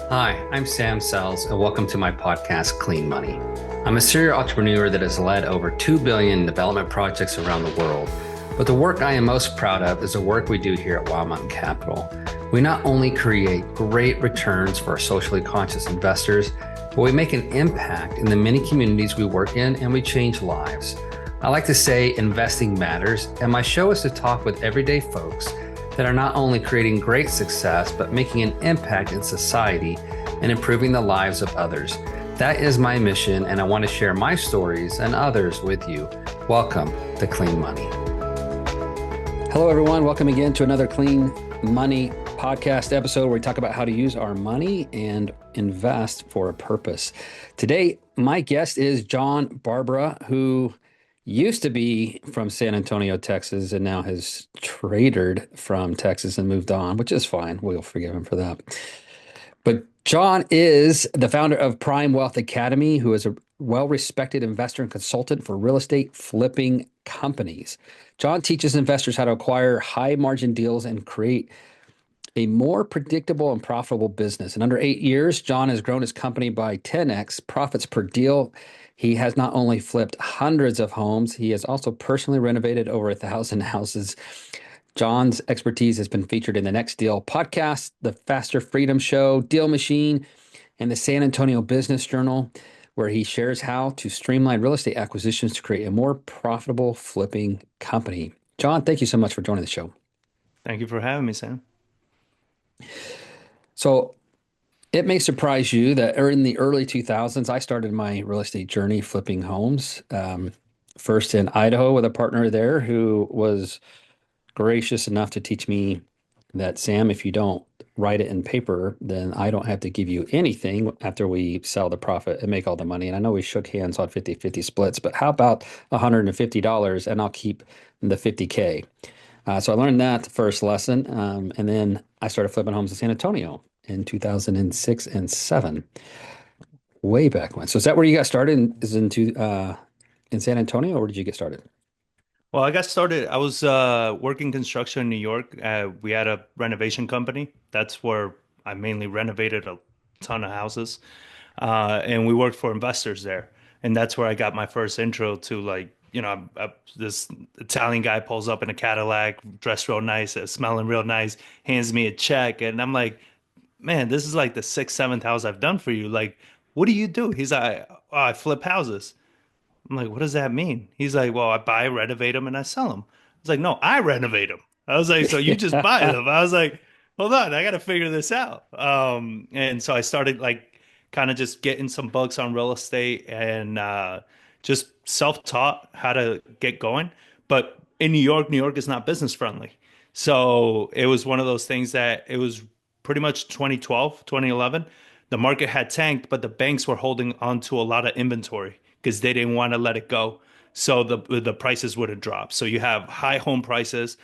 Hi, I'm Sam Sells, and welcome to my podcast, Clean Money. I'm a serial entrepreneur that has led over 2 billion development projects around the world. But the work I am most proud of is the work we do here at Wild Mountain Capital. We not only create great returns for our socially conscious investors, but we make an impact in the many communities we work in and we change lives. I like to say investing matters, and my show is to talk with everyday folks that are not only creating great success, but making an impact in society and improving the lives of others. That is my mission, and I want to share my stories and others with you. Welcome to Clean Money. Hello, everyone. Welcome again to another Clean Money podcast episode where we talk about how to use our money and invest for a purpose. Today, my guest is Jon Barbera, who used to be from San Antonio, Texas, and now has traded from Texas and moved on, which is fine. We'll forgive him for that. But Jon is the founder of Prime Wealth Academy, who is a well-respected investor and consultant for real estate flipping companies. Jon teaches investors how to acquire high-margin deals and create a more predictable and profitable business. In under 8 years, Jon has grown his company by 10x profits per deal. He has not only flipped hundreds of homes, he has also personally renovated over 1,000 houses. Jon's expertise has been featured in the Next Deal podcast, the Faster Freedom Show, Deal Machine, and the San Antonio Business Journal, where he shares how to streamline real estate acquisitions to create a more profitable flipping company. Jon, thank you so much for joining the show. Thank you for having me, Sam. So it may surprise you that in the early 2000s, I started my real estate journey flipping homes. First in Idaho with a partner there who was gracious enough to teach me that, Sam, if you don't write it in paper, then I don't have to give you anything after we sell the profit and make all the money. And I know we shook hands on 50-50 splits, but how about $150 and I'll keep the 50K? So I learned that first lesson. And then I started flipping homes in San Antonio in 2006 and 7, way back when. So is that where you got started? In San Antonio, or where did you get started? Well, I got started. I was working construction in New York. We had a renovation company. That's where I mainly renovated a ton of houses. And we worked for investors there. And that's where I got my first intro to this Italian guy pulls up in a Cadillac, dressed real nice, smelling real nice, hands me a check. And I'm like, man, this is like the sixth, seventh house I've done for you. Like, what do you do? He's like, oh, I flip houses. I'm like, what does that mean? He's like, well, I buy, renovate them, and I sell them. I was like, no, I renovate them. I was like, so you just buy them. I was like, hold on, I got to figure this out. And so I started like kind of just getting some bugs on real estate and just self-taught how to get going. But in New York is not business friendly. So it was one of those things that it was pretty much 2012, 2011. The market had tanked, but the banks were holding on to a lot of inventory because they didn't want to let it go. So the prices would have dropped. So you have high home prices,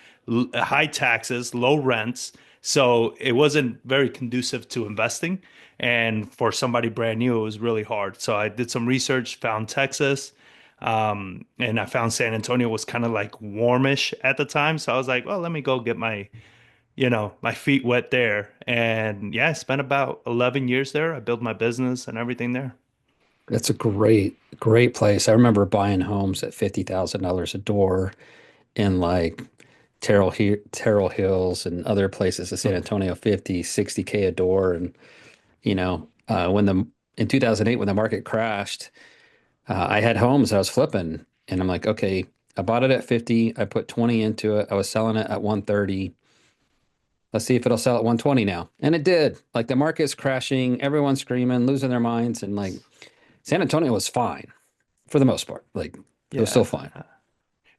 high taxes, low rents. So it wasn't very conducive to investing. And for somebody brand new, it was really hard. So I did some research, found Texas, and I found San Antonio was kind of like warmish at the time. So I was like, well, let me go get my feet wet there. And yeah, I spent about 11 years there. I built my business and everything there. That's a great place. I remember buying homes at $50,000 a door in like Terrell Hills and other places in San Antonio, 50, 60K a door. And, in 2008, when the market crashed, I had homes I was flipping and I'm like, okay, I bought it at 50. I put 20 into it. I was selling it at 130. Let's see if it'll sell at 120 now. And it did. Like the market's crashing, everyone's screaming, losing their minds. And like San Antonio was fine for the most part. Like it was still Yeah. fine.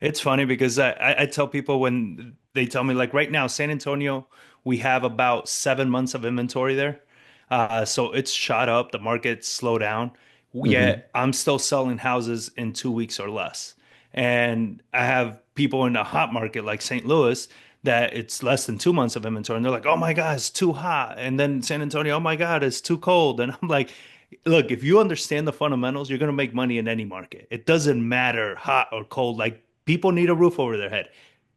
It's funny because I tell people when they tell me like right now, San Antonio, we have about 7 months of inventory there. So it's shot up, the market's slowed down. Hmm. Yet I'm still selling houses in 2 weeks or less. And I have people in the hot market like St. Louis that it's less than 2 months of inventory. And they're like, oh my God, it's too hot. And then San Antonio, oh my God, it's too cold. And I'm like, look, if you understand the fundamentals, you're going to make money in any market. It doesn't matter hot or cold. Like people need a roof over their head,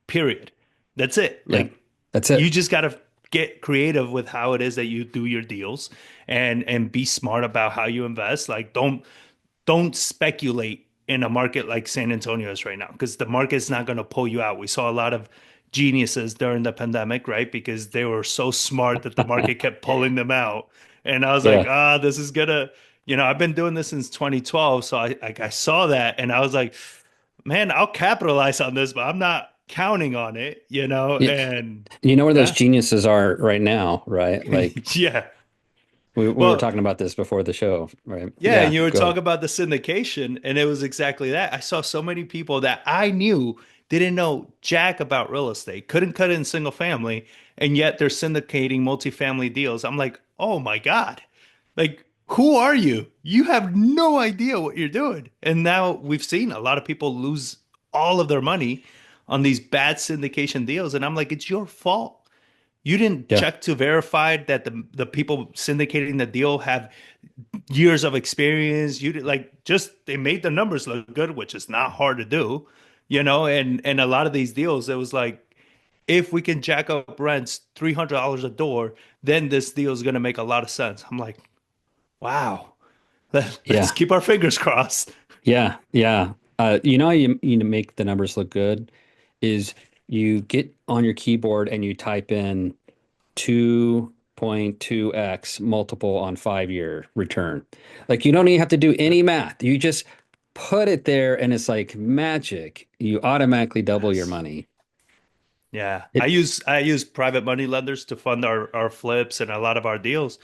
period. That's it. Yeah, Like that's you it. just got to get creative with how it is that you do your deals and be smart about how you invest. Like don't speculate in a market like San Antonio is right now because the market's not going to pull you out. We saw a lot of geniuses during the pandemic, right? Because they were so smart that the market kept pulling them out. And I was like, Yeah. this is gonna, I've been doing this since 2012. So I saw that and I was like, man, I'll capitalize on this, but I'm not counting on it, Yeah. and You know where those yeah, geniuses are right now, right? Like yeah. we were Well, talking about this before the show, right? yeah, and Yeah, you were go ahead. talking about the syndication, and it was exactly that. I saw so many people that I knew didn't know jack about real estate, couldn't cut in single family, and yet they're syndicating multifamily deals. I'm like, oh my God. Like, who are you? You have no idea what you're doing. And now we've seen a lot of people lose all of their money on these bad syndication deals. And I'm like, it's your fault. You didn't Yeah. check to verify that the people syndicating the deal have years of experience. You did like just they made the numbers look good, which is not hard to do, and a lot of these deals, it was like if we can jack up rents $300 a door, then this deal is going to make a lot of sense. I'm like, wow, let's Yeah. keep our fingers crossed. Yeah. Yeah. You know how you make the numbers look good is you get on your keyboard and you type in 2.2x multiple on 5-year return. Like you don't even have to do any math. You just put it there and it's like magic. You automatically double your Yes. money. Yeah, I It, use I use private money lenders to fund our flips and a lot of our deals.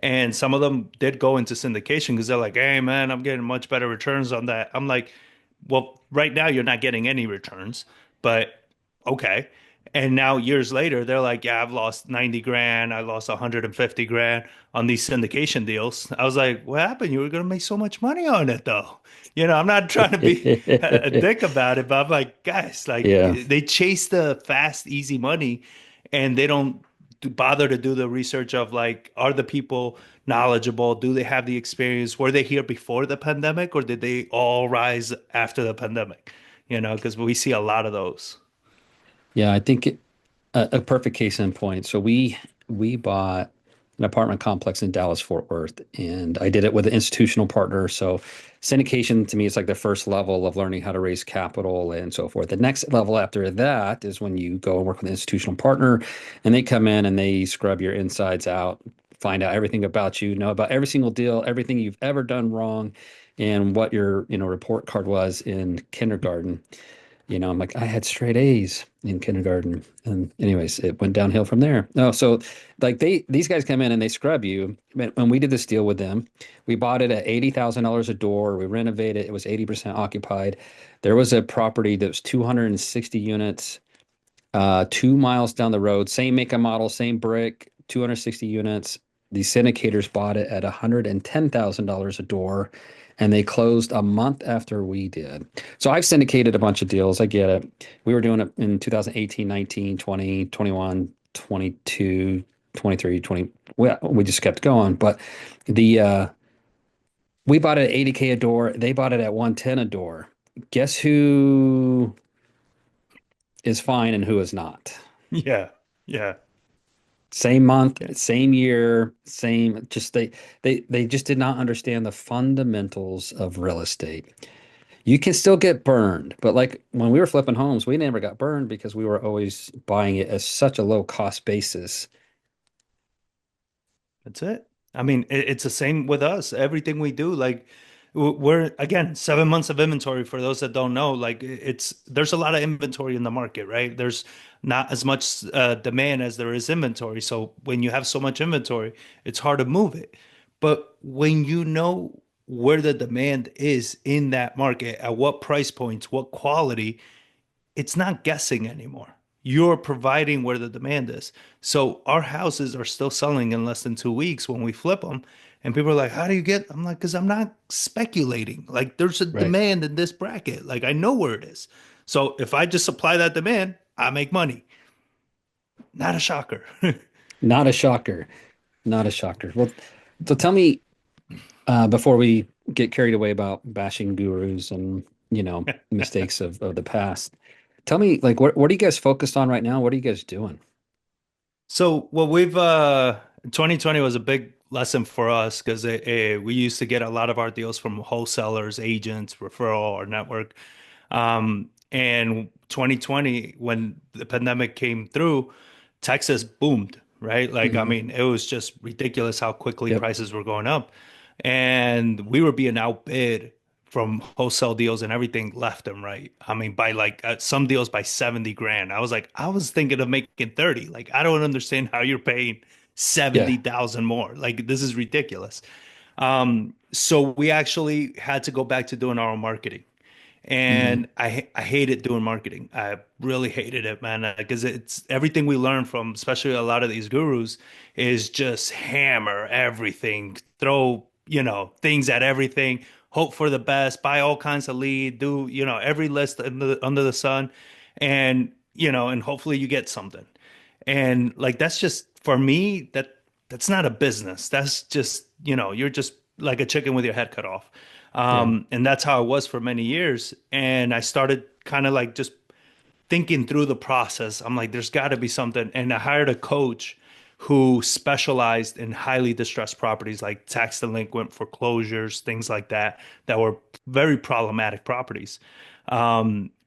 And some of them did go into syndication because they're like, hey man, I'm getting much better returns on that. I'm like, well, right now you're not getting any returns, but okay. And now years later, they're like, yeah, I've lost 90 grand, I lost 150 grand on these syndication deals. I was like, what happened? You were gonna make so much money on it though. I'm not trying to be a dick about it, but I'm like, guys, like yeah. they chase the fast, easy money and they don't bother to do the research of like, are the people knowledgeable? Do they have the experience? Were they here before the pandemic or did they all rise after the pandemic? Because we see a lot of those. Yeah, I think a perfect case in point. So we bought an apartment complex in Dallas Fort Worth, and I did it with an institutional partner. So syndication to me is like the first level of learning how to raise capital and so forth. The next level after that is when you go and work with an institutional partner, and they come in and they scrub your insides out, find out everything about you, know about every single deal, everything you've ever done wrong, and what your report card was in kindergarten. I'm like, I had straight A's in kindergarten. And anyways, it went downhill from there. No, so like these guys come in and they scrub you. When we did this deal with them, we bought it at $80,000 a door. We renovated it. It was 80% occupied. There was a property that was 260 units, 2 miles down the road, same make and model, same brick, 260 units. The syndicators bought it at $110,000 a door, and they closed a month after we did. So I've syndicated a bunch of deals. I get it. We were doing it in 2018, 19, 20, 21, 22, 23, 20. Well, we just kept going. But the we bought it at 80K a door. They bought it at 110 a door. Guess who is fine and who is not? Yeah. Yeah. Same month, Yeah. same year, same just they just did not understand the fundamentals of real estate. You can still get burned, but like when we were flipping homes, we never got burned because we were always buying it as such a low cost basis. That's it. I mean, it's the same with us. Everything we do, like we're again 7 months of inventory for those that don't know. Like it's there's a lot of inventory in the market, right? There's not as much demand as there is inventory. So when you have so much inventory, it's hard to move it. But when you know where the demand is in that market, at what price points, what quality, it's not guessing anymore. You're providing where the demand is. So our houses are still selling in less than 2 weeks when we flip them. And people are like, how do you get? I'm like, because I'm not speculating. Like, there's a Right. demand in this bracket. Like, I know where it is. So if I just supply that demand, I make money. Not a shocker. Not a shocker. Not a shocker. Well, so tell me, before we get carried away about bashing gurus and, mistakes of the past, tell me, like, what are you guys focused on right now? What are you guys doing? So what we've 2020 was a big lesson for us because we used to get a lot of our deals from wholesalers, agents, referral, or network. And 2020, when the pandemic came through, Texas boomed, right? Like, I Hmm. mean, it was just ridiculous how quickly Yep. prices were going up. And we were being outbid from wholesale deals and everything left and right. I mean, by like some deals by 70 grand. I was like, I was thinking of making 30. Like, I don't understand how you're paying Yeah. 70,000 more. Like, this is ridiculous. So we actually had to go back to doing our own marketing. Hmm. And I hated doing marketing. I really hated it, man, because it's everything we learn from, especially a lot of these gurus, is just hammer everything, throw, things at everything, hope for the best, buy all kinds of lead, do, every list under the sun, and and hopefully you get something. And like that's just for me, that's not a business. That's just, you're just like a chicken with your head cut off. Yeah. And that's how it was for many years. And I started kind of like just thinking through the process. I'm like, there's got to be something. And I hired a coach who specialized in highly distressed properties like tax delinquent foreclosures, things like that, that were very problematic properties.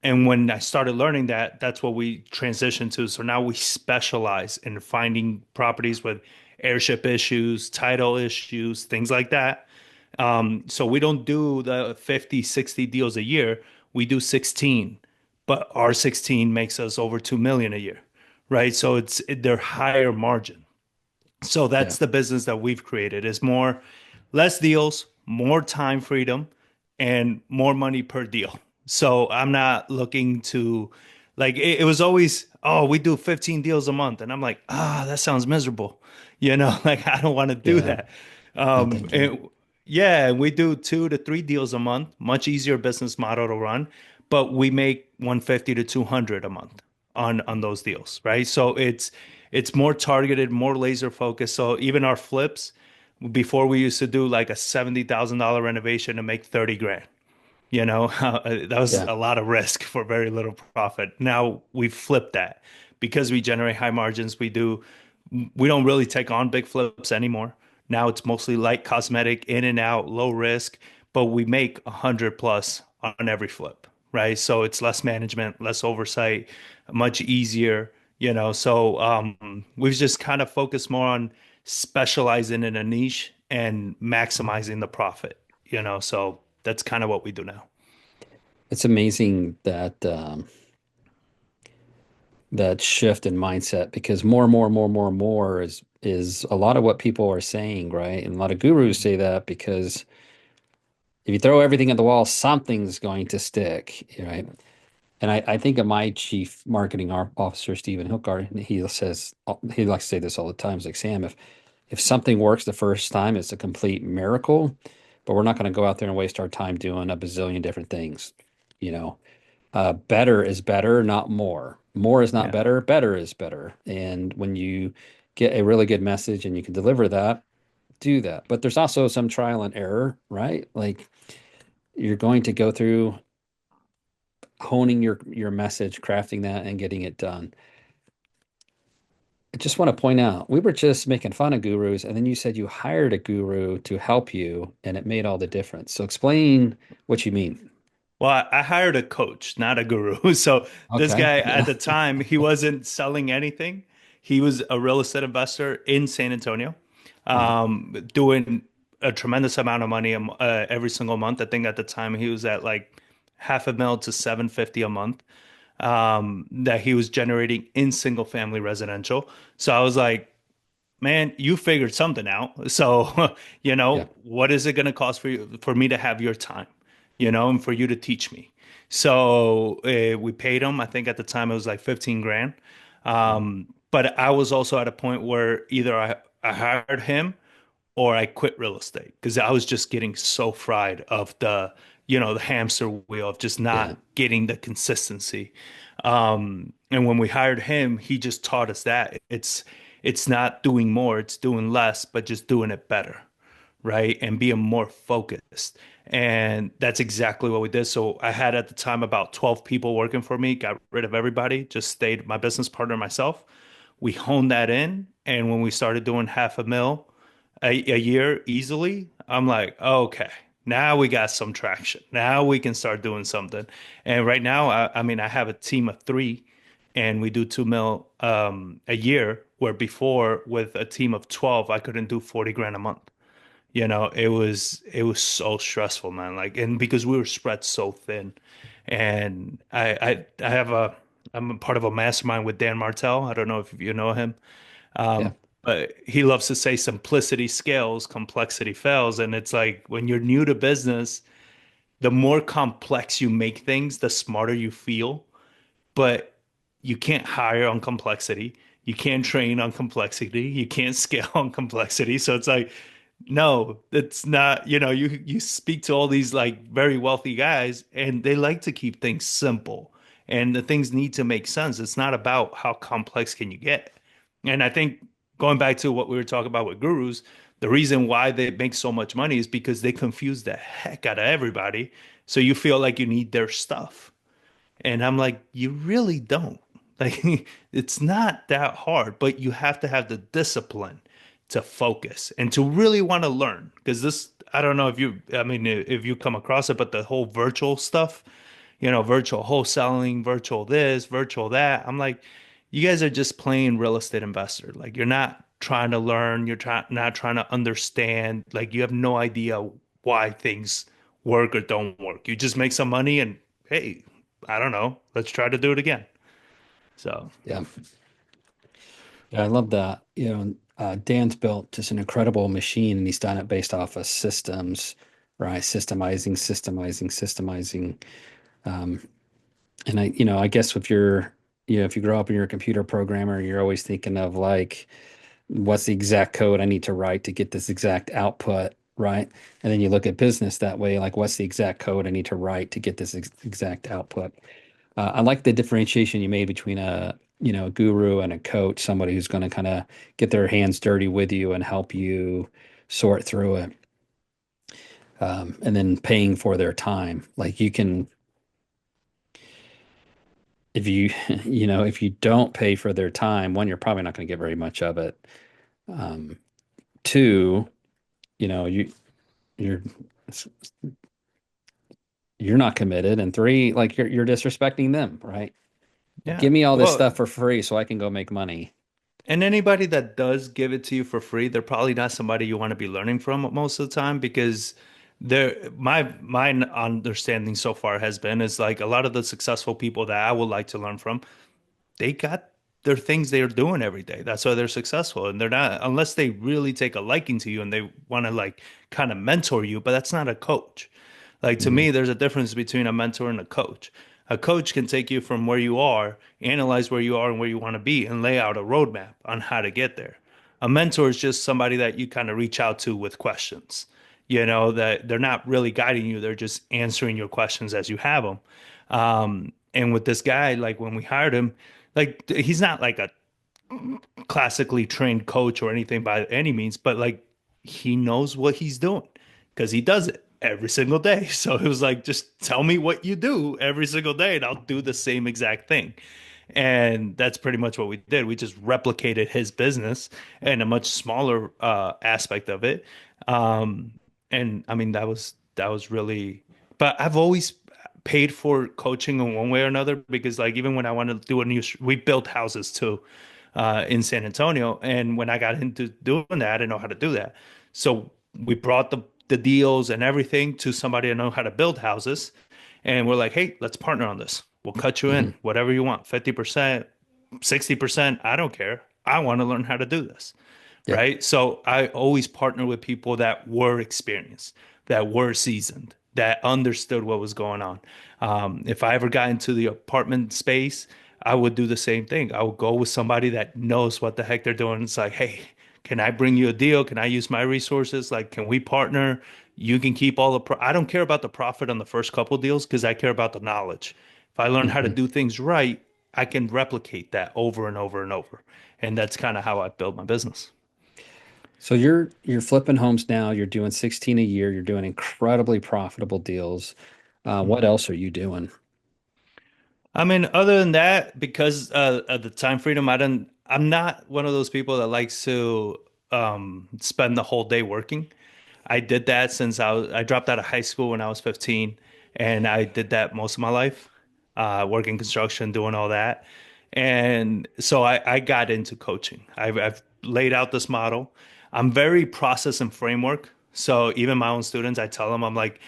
And when I started learning that, that's what we transitioned to. So now we specialize in finding properties with airship issues, title issues, things like that. So we don't do the 50, 60 deals a year. We do 16, but our 16 makes us over 2 million a year, right? So they're higher margin. So Yeah. that's the business that we've created is less deals, more time freedom, and more money per deal. So I'm not looking to like it was always, oh, we do 15 deals a month. And I'm like, that sounds miserable. Like I don't want to do Yeah. that. No, thank you. And yeah, we do 2 to 3 deals a month, much easier business model to run, but we make 150 to 200 a month on those deals, right? So it's more targeted, more laser focused. So even our flips, before we used to do like a $70,000 renovation to make 30 grand. That was Yeah. a lot of risk for very little profit. Now we've flipped that because we generate high margins. We don't really take on big flips anymore. Now it's mostly light cosmetic, in and out, low risk, but we make 100 plus on every flip, right? So it's less management, less oversight, much easier, So we've just kind of focused more on specializing in a niche and maximizing the profit, So that's kind of what we do now. It's amazing that that shift in mindset because more is a lot of what people are saying, right? And a lot of gurus say that because if you throw everything at the wall, something's going to stick, right? And I think of my chief marketing officer, Stephen Hilkard, and he likes to say this all the time. He's like, Sam, if something works the first time, it's a complete miracle, but we're not going to go out there and waste our time doing a bazillion different things. You know, better is better, not more. More is not Yeah. better, better is better. And when you get a really good message and you can deliver that, do that. But there's also some trial and error, right? Like you're going to go through honing your message, crafting that, and getting it done. I just want to point out, we were just making fun of gurus, and then you said you hired a guru to help you, and it made all the difference. So explain what you mean. Well, I hired a coach, not a guru. So this Okay. guy at Yeah. the time, he wasn't selling anything. He was a real estate investor in San Antonio, Uh, doing a tremendous amount of money every single month. I think at the time he was at like half a mil to 750 a month, that he was generating in single family residential. So I was like, man, you figured something out. So, yeah. what is it going to cost for me to have your time, and for you to teach me? So we paid him. I think at the time it was like 15 grand. Mhm. But I was also at a point where either I hired him or I quit real estate because I was just getting so fried of the hamster wheel of just Yeah. not getting the consistency. And when we hired him, he just taught us that it's not doing more, it's doing less, but just doing it better, right? And being more focused. And that's exactly what we did. So I had at the time about 12 people working for me, got rid of everybody, just stayed my business partner and myself. we honed that in. And when we started doing half a mil a year easily, I'm like, okay, now we got some traction. Now we can start doing something. And right now, I mean, I have a team of three and we do 2 mil a year, where before with a team of 12, I couldn't do 40 grand a month. It was so stressful, man. Like, and because we were spread so thin, and I'm a part of a mastermind with Dan Martell. I don't know if you know him, Yeah. but he loves to say simplicity scales, complexity fails. And it's like when you're new to business, the more complex you make things, the smarter you feel. But you can't hire on complexity. You can't train on complexity. You can't scale on complexity. So it's like, no, it's not, you speak to all these like very wealthy guys and they like to keep things simple and the things need to make sense. It's not about how complex can you get. And I think going back to what we were talking about with gurus, the reason why they make so much money is because they confuse the heck out of everybody. So you feel like you need their stuff. And I'm like, you really don't. Like, it's not that hard, but you have to have the discipline to focus and to really want to learn. Because this, I don't know if I mean, if you come across it, but the whole virtual stuff, virtual wholesaling, virtual this, virtual that. I'm like, you guys are just playing real estate investor. Like, you're not trying to learn. Not trying to understand. Like, you have no idea why things work or don't work. You just make some money and hey, I don't know. Let's try to do it again. So, Yeah. Yeah, I love that. Dan's built just an incredible machine and he's done it based off of systems, right? Systemizing. Um, and I guess if you grow up and you're a computer programmer, you're always thinking of like, what's the exact code I need to write to get this exact output, right? And then you look at business that way, like, what's the exact code I need to write to get this exact output? I like the differentiation you made between a guru and a coach, somebody who's going to kind of get their hands dirty with you and help you sort through it. And then paying for their time. Like you can, if you, if you don't pay for their time, one, you're probably not going to get very much of it. Um, Two, you know, you're you're not committed. And three, like you're disrespecting them, right? yeah. Give me all this Well, stuff for free so I can go make money. and anybody that does give it to you for free, they're probably not somebody you want to be learning from most of the time because my understanding so far has been is like a lot of the successful people that I would like to learn from, they got their things they're doing every day. That's why they're successful. And they're not, unless they really take a liking to you and they want to like kind of mentor you, but that's not a coach. Like to Mhm. me, there's a difference between a mentor and a coach. A coach can take you from where you are, analyze where you are and where you want to be, and lay out a roadmap on how to get there. A mentor is just somebody that you kind of reach out to with questions. That they're not really guiding you, they're just answering your questions as you have them. And with this guy, like when we hired him, like he's not like a classically trained coach or anything by any means, but like he knows what he's doing because he does it every single day. So it was like, just tell me what you do every single day and I'll do the same exact thing. And that's pretty much what we did. We just replicated his business and a much smaller aspect of it. Um, and I mean, that was really, but I've always paid for coaching in one way or another because like even when I wanted to do we built houses too in San Antonio. And when I got into doing that, I didn't know how to do that. So we brought the deals and everything to somebody that know how to build houses. And we're like, hey, let's partner on this. We'll cut you in, Mhm. whatever you want, 50%, 60%. I don't care. I want to learn how to do this. Yeah. Right. So I always partner with people that were experienced, that were seasoned, that understood what was going on. If I ever got into the apartment space, I would do the same thing. I would go with somebody that knows what the heck they're doing. It's like, hey, can I bring you a deal? Can I use my resources? Like, can we partner? You can keep all I don't care about the profit on the first couple deals because I care about the knowledge. If I learn how to Mhm. do things right, I can replicate that over and over and over. And that's kind of how I build my business. So you're flipping homes now. You're doing 16 a year. You're doing incredibly profitable deals. What Mhm. else are you doing? I mean, other than that, because of the time freedom, I didn't. I'm not one of those people that likes to spend the whole day working. I did that since I dropped out of high school when I was 15, and I did that most of my life, working construction, doing all that. And so I got into coaching. I've laid out this model. I'm very process and framework. So even my own students, I tell them, I'm like,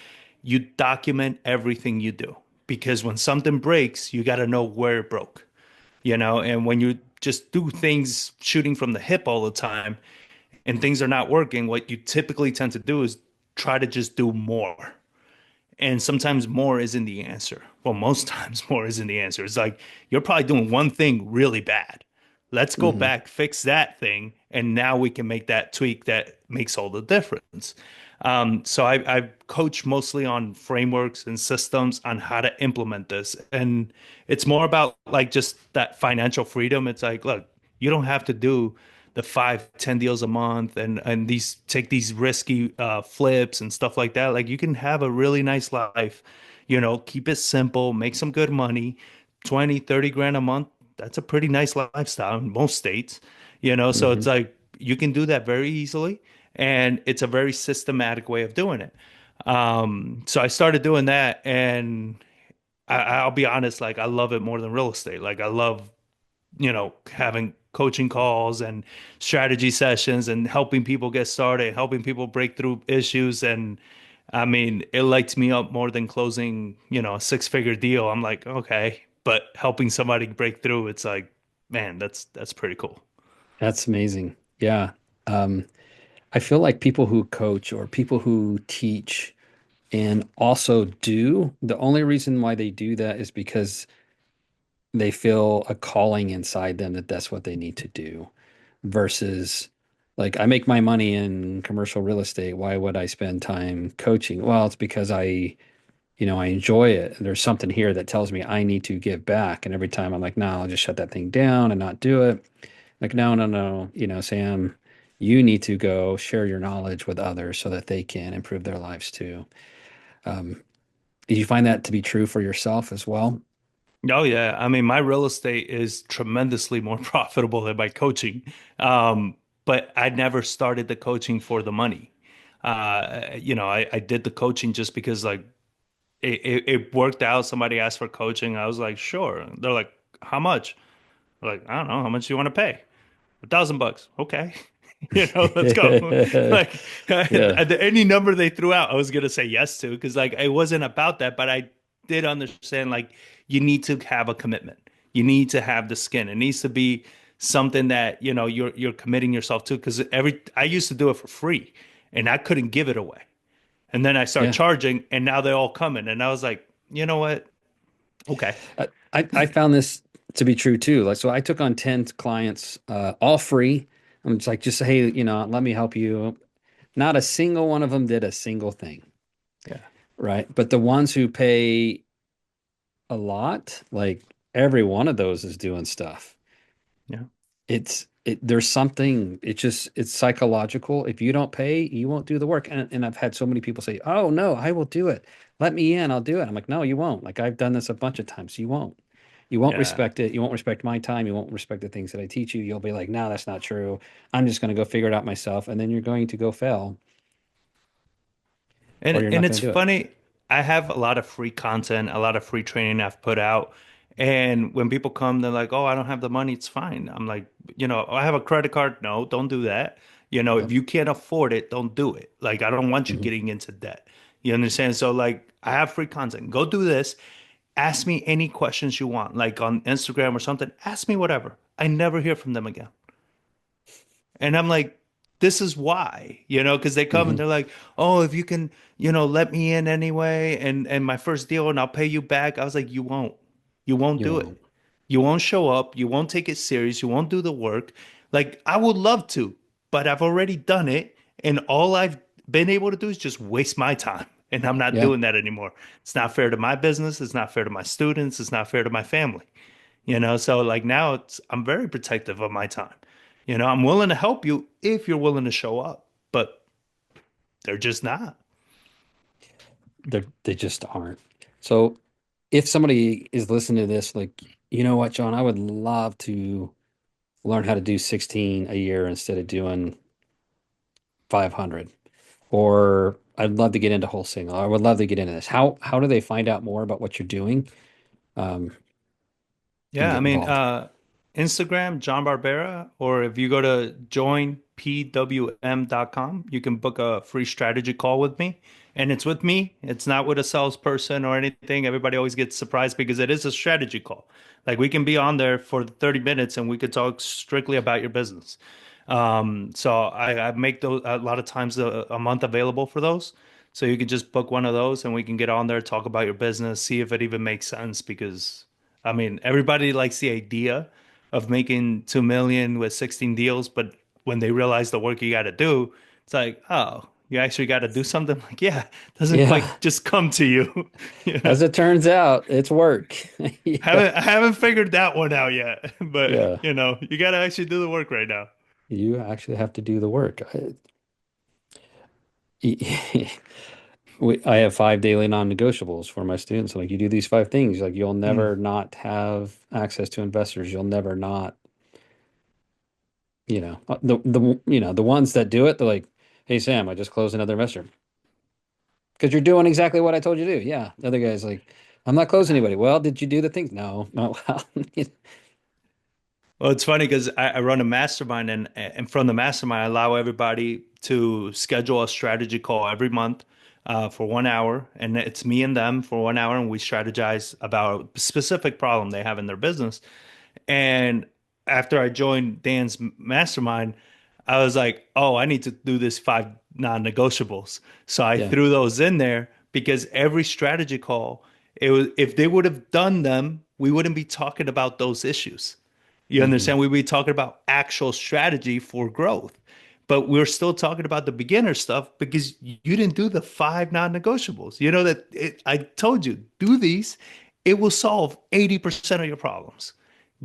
you document everything you do because when something breaks, you got to know where it broke, and when you just do things shooting from the hip all the time and things are not working, what you typically tend to do is try to just do more. And sometimes more isn't the answer. Well, most times more isn't the answer. It's like you're probably doing one thing really bad. Let's go Hmm. back, fix that thing, and now we can make that tweak that makes all the difference. So I coach mostly on frameworks and systems on how to implement this. And it's more about like just that financial freedom. It's like, look, you don't have to do the 5, 10 deals a month and these take these risky flips and stuff like that. Like you can have a really nice life, keep it simple, make some good money, 20, 30 grand a month. That's a pretty nice lifestyle in most states, so Hmm. it's like you can do that very easily. And it's a very systematic way of doing it. So I started doing that, and I'll be honest, like I love it more than real estate. Like I love having coaching calls and strategy sessions and helping people get started, helping people break through issues. And I mean, it lights me up more than closing, a six-figure deal. I'm like, okay, but helping somebody break through, it's like, man, that's pretty cool. That's amazing. Yeah. Um, I feel like people who coach or people who teach and also do, the only reason why they do that is because they feel a calling inside them that that's what they need to do versus like I make my money in commercial real estate. Why would I spend time coaching? Well, it's because I enjoy it. There's something here that tells me I need to give back. And every time I'm like, no, I'll just shut that thing down and not do it. Like, no, no, no. Sam, you need to go share your knowledge with others so that they can improve their lives too. Um, did you find that to be true for yourself as well? Oh yeah, I mean, my real estate is tremendously more profitable than my coaching. But I never started the coaching for the money. I did the coaching just because like it worked out. Somebody asked for coaching. I was like, sure. They're like, how much? I'm like, I don't know. How much do you want to pay? $1,000. Okay. Let's go. Like Yeah, any number they threw out, I was gonna say yes to because like it wasn't about that, but I did understand like you need to have a commitment. You need to have the skin. It needs to be something that you're committing yourself to because I used to do it for free and I couldn't give it away. And then I started yeah. charging and now they're all coming. And I was like, you know what? Okay. I found this to be true too. Like, so I took on 10 clients, all free. I'm just like, just hey, let me help you. Not a single one of them did a single thing, Yeah. right? But the ones who pay a lot, like every one of those is doing stuff. Yeah. There's something, it's psychological. If you don't pay, you won't do the work. And I've had so many people say, oh no, I will do it. Let me in, I'll do it. I'm like, no, you won't. Like I've done this a bunch of times. You won't. You won't Yeah. respect it. You won't respect my time. You won't respect the things that I teach you. You'll be like, no, that's not true. I'm just going to go figure it out myself. And then you're going to go fail or And you're and not it's going to do it. funny, I have a lot of free content, a lot of free training I've put out. And when people come, they're like, "Oh, I don't have the money. It's fine." I'm like, "I have a credit card." No, don't do that. If Yep. you can't afford it, don't do it. Like, I don't want you Hmm. getting into debt. You understand? So, like, I have free content. Go do this. Ask me any questions you want, like on Instagram or something. Ask me whatever. I never hear from them again. And I'm like, this is why, because they come and Hmm. they're like, oh, if you can, let me in anyway, and my first deal, and I'll pay you back. I was like, you won't. You won't You do won't. it. You won't show up. You won't take it serious. You won't do the work. Like, I would love to, but I've already done it. And all I've been able to do is just waste my time. And I'm not Yeah. doing that anymore. It's not fair to my business. It's not fair to my students. It's not fair to my family. So like now I'm very protective of my time. I'm willing to help you if you're willing to show up, but they're just not. They just aren't. So if somebody is listening to this, like, you know what, John, I would love to learn how to do 16 a year instead of doing 500. Or I'd love to get into wholesaling. I would love to get into this. How do they find out more about what you're doing um, and Yeah, I get mean, involved? Instagram, Jon Barbera, or if you go to joinpwm.com, you can book a free strategy call with me. And it's with me. It's not with a salesperson or anything. Everybody always gets surprised because it is a strategy call. Like we can be on there for 30 minutes and we could talk strictly about your business. So I make those a lot of times a month available for those. So you can just book one of those and we can get on there, talk about your business, see if it even makes sense because I mean, everybody likes the idea of making 2 million with 16 deals, but when they realize the work you got to do, it's like, oh, you actually got to do something. Like, yeah, it doesn't Yeah, quite just come to you. Yeah. as it turns out, it's work. Yeah, I haven't figured that one out yet, but yeah. you got to actually do the work right now. You actually have to do the work. I have 5 daily non-negotiables for my students. Like you do these 5 things, like you'll Mm. never not have access to investors. You'll never not, the ones that do it, they're like, "Hey Sam, I just closed another investor." Because you're doing exactly what I told you to do. Yeah. The other guy's like, "I'm not closing anybody." Well, did you do the things? No, not well. Well, it's funny because I run a mastermind, and from the mastermind, I allow everybody to schedule a strategy call every month for 1 hour, and it's me and them for 1 hour, and we strategize about a specific problem they have in their business. And after I joined Dan's mastermind, I was like, oh, I need to do this five non-negotiables. So I Yeah. threw those in there because every strategy call, it was if they would have done them, we wouldn't be talking about those issues. You Hmm. understand? We'd be talking about actual strategy for growth. But we're still talking about the beginner stuff because you didn't do the five non-negotiables. You know that I told you, do these, it will solve 80% of your problems.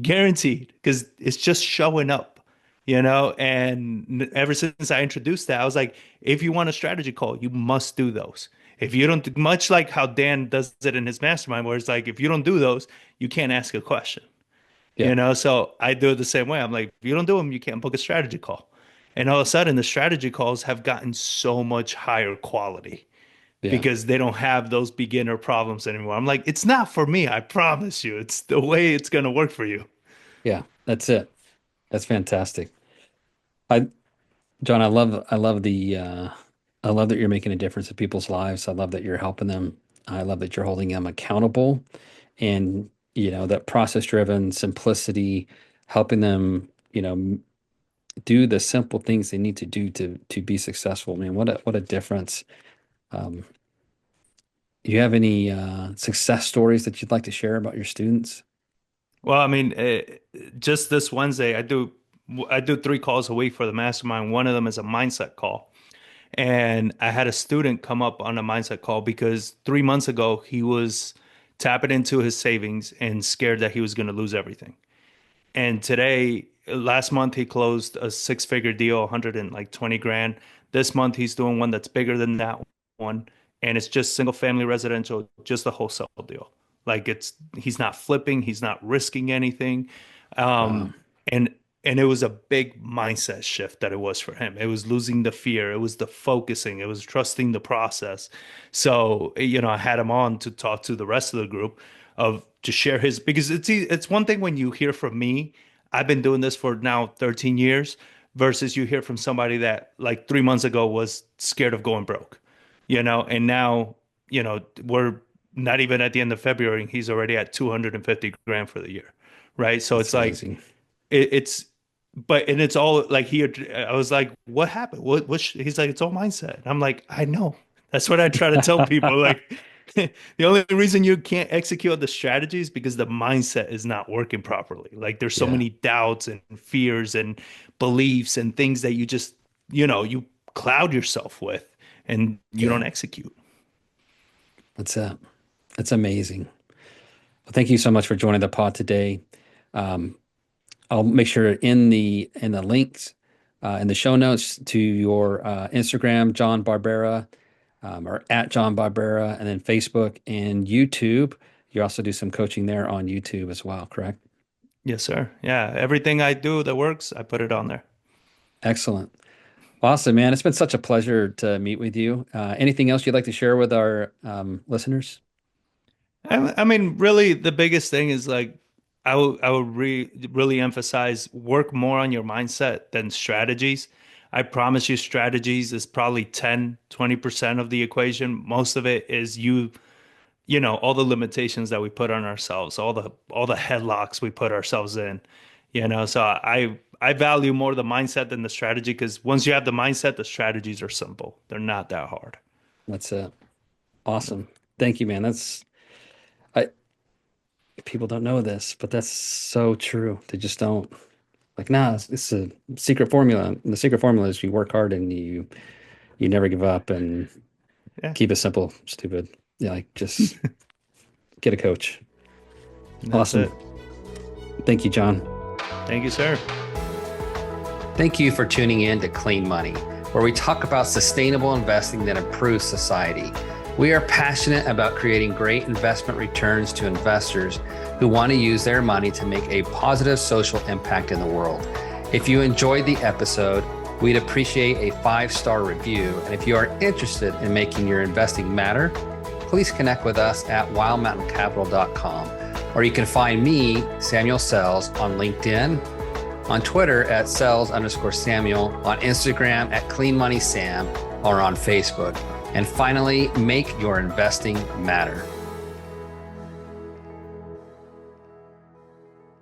Guaranteed, because it's just showing up, And ever since I introduced that, I was like, if you want a strategy call, you must do those. If you don't, much like how Dan does it in his mastermind, where it's like, if you don't do those, you can't ask a question. Yeah. So I do it the same way. I'm like, if you don't do them, you can't book a strategy call. And all of a sudden, the strategy calls have gotten so much higher quality Yeah. because they don't have those beginner problems anymore. I'm like, it's not for me, I promise you. It's the way it's going to work for you. Yeah. That's it. That's fantastic. I, John, I love that you're making a difference in people's lives. I love that you're helping them. I love that you're holding them accountable and, that process driven simplicity, helping them, do the simple things they need to do to be successful. Man, what a difference. Um, do you have any success stories that you'd like to share about your students? Well, I mean, just this Wednesday, I do 3 calls a week for the mastermind. One of them is a mindset call. And I had a student come up on a mindset call because 3 months ago he was tapping into his savings and scared that he was going to lose everything. And last month, he closed a six-figure deal, 120 grand. This month, he's doing one that's bigger than that one, and it's just single-family residential, just a wholesale deal. Like he's not flipping, he's not risking anything, Wow. and and it was a big mindset shift that it was for him. It was losing the fear, it was the focusing, it was trusting the process. So I had him on to talk to the rest of the group of to share his because it's one thing when you hear from me, I've been doing this for now 13 years versus you hear from somebody that like 3 months ago was scared of going broke, and now, we're not even at the end of February and he's already at 250 grand for the year. Right. So That's it's like amazing. it's and it's all like I was like, what happened? He's like, it's all mindset. I'm like, I know. That's what I try to tell people. Like, the only reason you can't execute the strategy is because the mindset is not working properly. Like, there's so Yeah. many doubts and fears and beliefs and things that you just, you cloud yourself with and you don't Yeah. execute. That's it. That's amazing. Well, thank you so much for joining the pod today. Um, I'll make sure in the links in the show notes to your Instagram, Jon Barbera, or at Jon Barbera, and then Facebook and YouTube. You also do some coaching there on YouTube as well, correct? Yes, sir. Yeah, everything I do that works, I put it on there. Excellent. Awesome, man. It's been such a pleasure to meet with you. Anything else you'd like to share with our listeners? I mean, really, the biggest thing is like I would really emphasize work more on your mindset than strategies. I promise you, strategies is probably 10-20% of the equation. Most of it is all the limitations that we put on ourselves, all the headlocks we put ourselves in, So I value more the mindset than the strategy because once you have the mindset, the strategies are simple. They're not that hard. That's it. Awesome. Thank you, man. I people don't know this, but that's so true. They just don't like, nah, it's a secret formula. And the secret formula is you work hard and you never give up and Yeah, keep it simple, stupid. Yeah, like just get a coach. that's Awesome. it. Thank you, John. Thank you, sir. Thank you for tuning in to Clean Money, where we talk about sustainable investing that improves society. We are passionate about creating great investment returns to investors who want to use their money to make a positive social impact in the world. If you enjoyed the episode, we'd appreciate a 5-star review. And if you are interested in making your investing matter, please connect with us at wildmountaincapital.com, or you can find me, Samuel Sells, on LinkedIn, on Twitter at Sells_Samuel, on Instagram at Clean Money Sam, or on Facebook. And finally, make your investing matter.